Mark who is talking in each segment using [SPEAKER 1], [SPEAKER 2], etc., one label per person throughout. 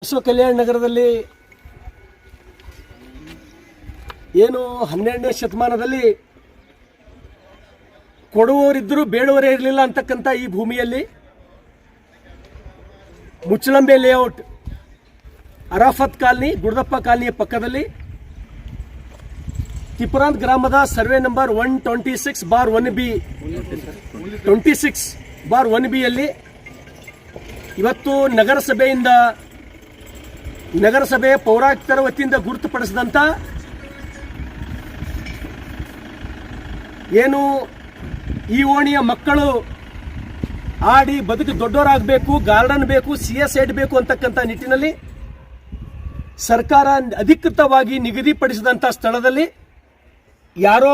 [SPEAKER 1] ಬಸವ ಕಲ್ಯಾಣ ನಗರದಲ್ಲಿ ಏನು 12ನೇ ಶತಮಾನದಲ್ಲಿ ಕೊಡುವವರಿದ್ದರೂ ಬೇಡವರೇ ಇರಲಿಲ್ಲ ಅಂತಕ್ಕಂಥ ಈ ಭೂಮಿಯಲ್ಲಿ ಮುಚ್ಚಳಂಬೆ ಲೇಔಟ್ ಅರಾಫತ್ ಕಾಲನಿ ಗುಡದಪ್ಪ ಕಾಲನಿಯ ಪಕ್ಕದಲ್ಲಿ ತಿಪುರಾಂತ್ ಗ್ರಾಮದ ಸರ್ವೆ ನಂಬರ್ 126/1B 26/1Bಯಲ್ಲಿ ಇವತ್ತು ನಗರಸಭೆಯ ಪೌರಾಯುಕ್ತರ ವತಿಯಿಂದ ಗುರುತುಪಡಿಸಿದಂಥ ಏನು ಈ ಓಣಿಯ ಮಕ್ಕಳು ಆಡಿ ಬದುಕು ದೊಡ್ಡವರಾಗಬೇಕು, ಗಾರ್ಡನ್ ಬೇಕು, CSID ಬೇಕು ಅಂತಕ್ಕಂಥ ನಿಟ್ಟಿನಲ್ಲಿ ಸರ್ಕಾರ ಅಧಿಕೃತವಾಗಿ ನಿಗದಿಪಡಿಸಿದಂಥ ಸ್ಥಳದಲ್ಲಿ ಯಾರೋ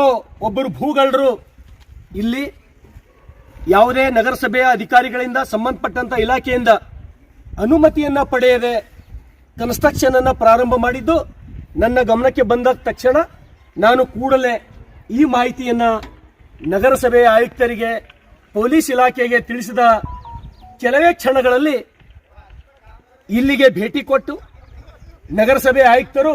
[SPEAKER 1] ಒಬ್ಬರು ಭೂಗಳ್ಳರು ಇಲ್ಲಿ ಯಾವುದೇ ನಗರಸಭೆಯ ಅಧಿಕಾರಿಗಳಿಂದ ಸಂಬಂಧಪಟ್ಟಂತ ಇಲಾಖೆಯಿಂದ ಅನುಮತಿಯನ್ನ ಪಡೆಯದೆ ಕನ್ಸ್ಟ್ರಕ್ಷನ್ ಅನ್ನು ಪ್ರಾರಂಭ ಮಾಡಿದ್ದು ನನ್ನ ಗಮನಕ್ಕೆ ಬಂದ ತಕ್ಷಣ ನಾನು ಕೂಡಲೇ ಈ ಮಾಹಿತಿಯನ್ನ ನಗರಸಭೆಯ ಆಯುಕ್ತರಿಗೆ, ಪೊಲೀಸ್ ಇಲಾಖೆಗೆ ತಿಳಿಸಿದ ಕೆಲವೇ ಕ್ಷಣಗಳಲ್ಲಿ ಇಲ್ಲಿಗೆ ಭೇಟಿ ಕೊಟ್ಟು ನಗರಸಭೆ ಆಯುಕ್ತರು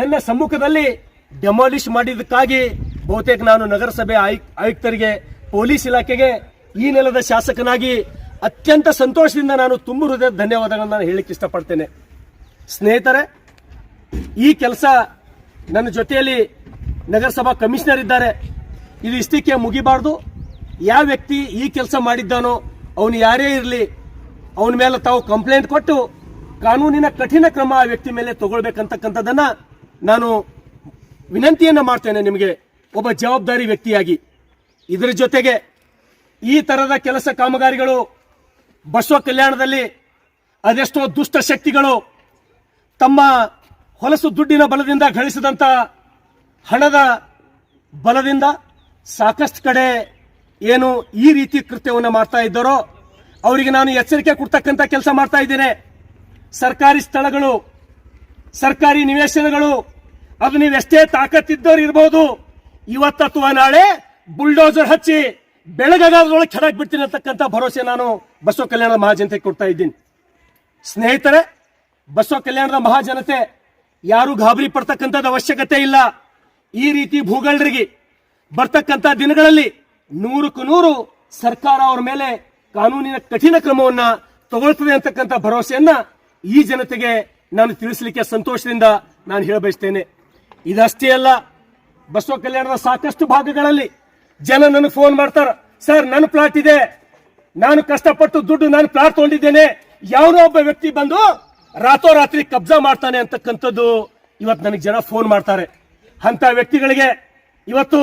[SPEAKER 1] ನನ್ನ ಸಮ್ಮುಖದಲ್ಲಿ ಡೆಮಾಲಿಷ್ ಮಾಡಿದ್ದಕ್ಕಾಗಿ ಬಹುತೇಕ ನಾನು ನಗರಸಭೆ ಆಯುಕ್ತರಿಗೆ, ಪೊಲೀಸ್ ಇಲಾಖೆಗೆ ಈ ನೆಲದ ಶಾಸಕನಾಗಿ ಅತ್ಯಂತ ಸಂತೋಷದಿಂದ ನಾನು ತುಂಬ ಹೃದಯದ ಧನ್ಯವಾದಗಳನ್ನು ನಾನು ಹೇಳಲಿಕ್ಕೆ ಇಷ್ಟಪಡ್ತೇನೆ. ಸ್ನೇಹಿತರೆ, ಈ ಕೆಲಸ ನನ್ನ ಜೊತೆಯಲ್ಲಿ ನಗರಸಭಾ ಕಮಿಷನರ್ ಇದ್ದಾರೆ. ಇದು ಇಷ್ಟಕ್ಕೆ ಮುಗಿಬಾರ್ದು. ಯಾವ ವ್ಯಕ್ತಿ ಈ ಕೆಲಸ ಮಾಡಿದ್ದಾನೋ ಅವನು ಯಾರೇ ಇರಲಿ, ಅವನ ಮೇಲೆ ತಾವು ಕಂಪ್ಲೇಂಟ್ ಕೊಟ್ಟು ಕಾನೂನಿನ ಕಠಿಣ ಕ್ರಮ ಆ ವ್ಯಕ್ತಿ ಮೇಲೆ ತಗೊಳ್ಬೇಕಂತಕ್ಕಂಥದ್ದನ್ನ ನಾನು ವಿನಂತಿಯನ್ನ ಮಾಡ್ತೇನೆ ನಿಮಗೆ, ಒಬ್ಬ ಜವಾಬ್ದಾರಿ ವ್ಯಕ್ತಿಯಾಗಿ. ಇದರ ಜೊತೆಗೆ ಈ ತರದ ಕೆಲಸ ಕಾಮಗಾರಿಗಳು ಬಸವ ಕಲ್ಯಾಣದಲ್ಲಿ ಅದೆಷ್ಟೋ ದುಷ್ಟ ಶಕ್ತಿಗಳು ತಮ್ಮ ಹೊಲಸು ದುಡ್ಡಿನ ಬಲದಿಂದ ಗಳಿಸಿದಂತ ಹಣದ ಬಲದಿಂದ ಸಾಕಷ್ಟು ಕಡೆ ಏನು ಈ ರೀತಿ ಕೃತ್ಯವನ್ನು ಮಾಡ್ತಾ ಇದ್ದಾರೋ ಅವರಿಗೆ ನಾನು ಎಚ್ಚರಿಕೆ ಕೊಡ್ತಕ್ಕಂಥ ಕೆಲಸ ಮಾಡ್ತಾ ಇದ್ದೇನೆ. ಸರ್ಕಾರಿ ಸ್ಥಳಗಳು, ಸರ್ಕಾರಿ ನಿವೇಶನಗಳು, ಅದು ನೀವೆಷ್ಟೇ ತಾಕತ್ತಿದ್ದವ್ರು ಇರಬಹುದು, ಇವತ್ತು ಅಥವಾ ನಾಳೆ ಬುಲ್ಡೋಸರ್ ಹಚ್ಚಿ ಬೆಳಗಾದ್ರೊಳಗೆ ಕೆಡಕ್ ಬಿಡ್ತೀನಿ ಅಂತಕ್ಕಂಥ ಭರವಸೆ ನಾನು ಬಸವ ಕಲ್ಯಾಣದ ಮಹಾಜನತೆಗೆ ಕೊಡ್ತಾ ಇದ್ದೀನಿ. ಸ್ನೇಹಿತರೆ, ಬಸವ ಕಲ್ಯಾಣದ ಮಹಾಜನತೆ ಯಾರು ಗಾಬರಿ ಪಡ್ತಕ್ಕಂಥದ್ದು ಅವಶ್ಯಕತೆ ಇಲ್ಲ. ಈ ರೀತಿ ಭೂಗಳ್ಳರಿಗೆ ಬರ್ತಕ್ಕಂಥ ದಿನಗಳಲ್ಲಿ 100ಕ್ಕೆ 100 ಸರ್ಕಾರ ಅವರ ಮೇಲೆ ಕಾನೂನಿನ ಕಠಿಣ ಕ್ರಮವನ್ನ ತಗೊಳ್ತದೆ ಅಂತಕ್ಕಂಥ ಭರವಸೆಯನ್ನ ಈ ಜನತೆಗೆ ನಾನು ತಿಳಿಸಲಿಕ್ಕೆ ಸಂತೋಷದಿಂದ ನಾನು ಹೇಳಬಯಸ್ತೇನೆ. ಇದಷ್ಟೇ ಅಲ್ಲ, ಬಸವ ಕಲ್ಯಾಣದ ಸಾಕಷ್ಟು ಭಾಗಗಳಲ್ಲಿ ಜನ ನನಗೆ ಫೋನ್ ಮಾಡ್ತಾರ, ಸರ್ ನನ್ನ ಪ್ಲಾಟ್ ಇದೆ, ನಾನು ಕಷ್ಟಪಟ್ಟು ದುಡ್ಡು ನಾನು ಪ್ಲಾಟ್ ತಗೊಂಡಿದ್ದೇನೆ, ಯಾವನೋ ಒಬ್ಬ ವ್ಯಕ್ತಿ ಬಂದು ರಾತ್ರೋರಾತ್ರಿ ಕಬ್ಜಾ ಮಾಡ್ತಾನೆ ಅಂತಕ್ಕಂಥದ್ದು ಇವತ್ತು ನನಗೆ ಜನ ಫೋನ್ ಮಾಡ್ತಾರೆ. ಅಂತ ವ್ಯಕ್ತಿಗಳಿಗೆ ಇವತ್ತು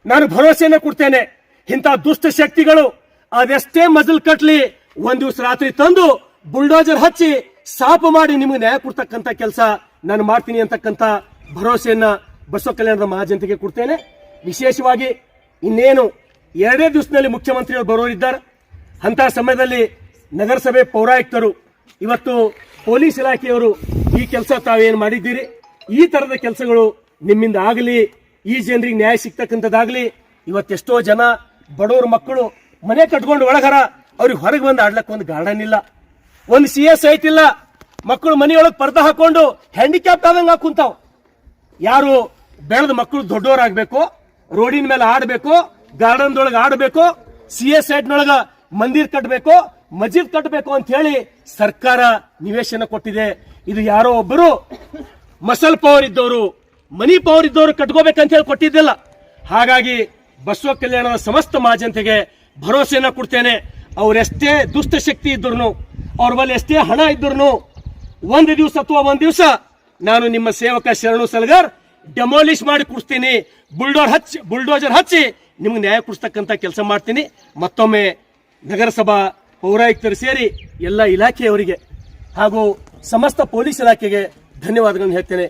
[SPEAKER 1] ನಾನು ಭರವಸೆಯನ್ನು ಕೊಡ್ತೇನೆ, ಇಂಥ ದುಷ್ಟ ಶಕ್ತಿಗಳು ಅದೆಷ್ಟೇ ಮಜಲ್ ಕಟ್ಲಿ ಒಂದ್ ದಿವಸ ರಾತ್ರಿ ತಂದು ಬುಲ್ಡೋಜರ್ ಹಚ್ಚಿ ಸಾಪು ಮಾಡಿ ನಿಮಗೆ ನ್ಯಾಯ ಕೊಡ್ತಕ್ಕಂಥ ಕೆಲಸ ನಾನು ಮಾಡ್ತೀನಿ ಅಂತಕ್ಕಂಥ ಭರವಸೆಯನ್ನ ಬಸವ ಕಲ್ಯಾಣದ ಮಹಾಜನತೆಗೆ ಕೊಡ್ತೇನೆ. ವಿಶೇಷವಾಗಿ ಇನ್ನೇನು 2 ದಿವಸದಲ್ಲಿ ಮುಖ್ಯಮಂತ್ರಿಗಳು ಬರೋರಿದ್ದಾರೆ. ಅಂತ ಸಮಯದಲ್ಲಿ ನಗರಸಭೆ ಪೌರಾಯುಕ್ತರು, ಇವತ್ತು ಪೊಲೀಸ್ ಇಲಾಖೆಯವರು ಈ ಕೆಲಸ ತಾವೇನು ಮಾಡಿದ್ದೀರಿ, ಈ ತರದ ಕೆಲಸಗಳು ನಿಮ್ಮಿಂದ ಆಗಲಿ, ಈ ಜನರಿಗೆ ನ್ಯಾಯ ಸಿಗ್ತಕ್ಕಂಥದ್ದಾಗಲಿ. ಇವತ್ತೆಷ್ಟೋ ಜನ ಬಡವರ ಮಕ್ಕಳು ಮನೆ ಕಟ್ಕೊಂಡು ಒಳಗರ, ಅವ್ರಿಗೆ ಹೊರಗೆ ಬಂದು ಆಡ್ಲಕ್ಕೆ ಒಂದು ಗಾರ್ಡನ್ ಇಲ್ಲ, ಒಂದು CSID ಇಲ್ಲ, ಮಕ್ಕಳು ಮನೆಯೊಳಗೆ ಪರ್ದ ಹಾಕೊಂಡು ಹ್ಯಾಂಡಿಕ್ಯಾಪ್ ಆದಂಗ ಕುಂತಾವ್. ಯಾರು ಬೆಳೆದ ಮಕ್ಕಳು ದೊಡ್ಡವರಾಗಬೇಕು, ರೋಡಿನ ಮೇಲೆ ಆಡಬೇಕು, ಗಾರ್ಡನ್ದೊಳಗೆ ಆಡಬೇಕು, CSID ನೊಳಗ ಮಂದಿರ್ ಕಟ್ಟಬೇಕು, ಮಸ್ಜಿದ್ ಕಟ್ಟಬೇಕು ಅಂತ ಹೇಳಿ ಸರ್ಕಾರ ನಿವೇಶನ ಕೊಟ್ಟಿದೆ. ಇದು ಯಾರೋ ಒಬ್ಬರು ಮಸಲ್ ಪವರ್ ಇದ್ದವರು, ಮನಿ ಪವರ್ ಇದ್ದವರು ಕಟ್ಕೋಬೇಕಂತ ಹೇಳಿ ಕೊಟ್ಟಿದ್ದಿಲ್ಲ. ಹಾಗಾಗಿ ಬಸವ ಕಲ್ಯಾಣದ ಸಮಸ್ತ ಮಹಾಜನತೆಗೆ ಭರವಸೆಯನ್ನ ಕೊಡ್ತೇನೆ. ಅವರೆಷ್ಟೇ ದುಷ್ಟ ಶಕ್ತಿ ಇದ್ರು, ಅವ್ರ ಬಳಿ ಎಷ್ಟೇ ಹಣ ಇದ್ರು, ಒಂದು ದಿವಸ ಅಥವಾ ಒಂದು ದಿವಸ ನಾನು ನಿಮ್ಮ ಸೇವಕ ಶರಣು ಸಲಗರ್ ಡೆಮಾಲಿಷ್ ಮಾಡಿ ಕೊಡ್ತೀನಿ, ಬುಲ್ಡೋಜರ್ ಹಚ್ಚಿ ನಿಮ್ಗೆ ನ್ಯಾಯ ಕೊಡಿಸ್ತಕ್ಕಂಥ ಕೆಲಸ ಮಾಡ್ತೀನಿ. ಮತ್ತೊಮ್ಮೆ ನಗರಸಭಾ ಪೌರಾಯುಕ್ತರು ಸೇರಿ ಎಲ್ಲ ಇಲಾಖೆಯವರಿಗೆ ಹಾಗೂ ಸಮಸ್ತ ಪೊಲೀಸ್ ಇಲಾಖೆಗೆ ಧನ್ಯವಾದಗಳನ್ನು ಹೇಳ್ತೇನೆ.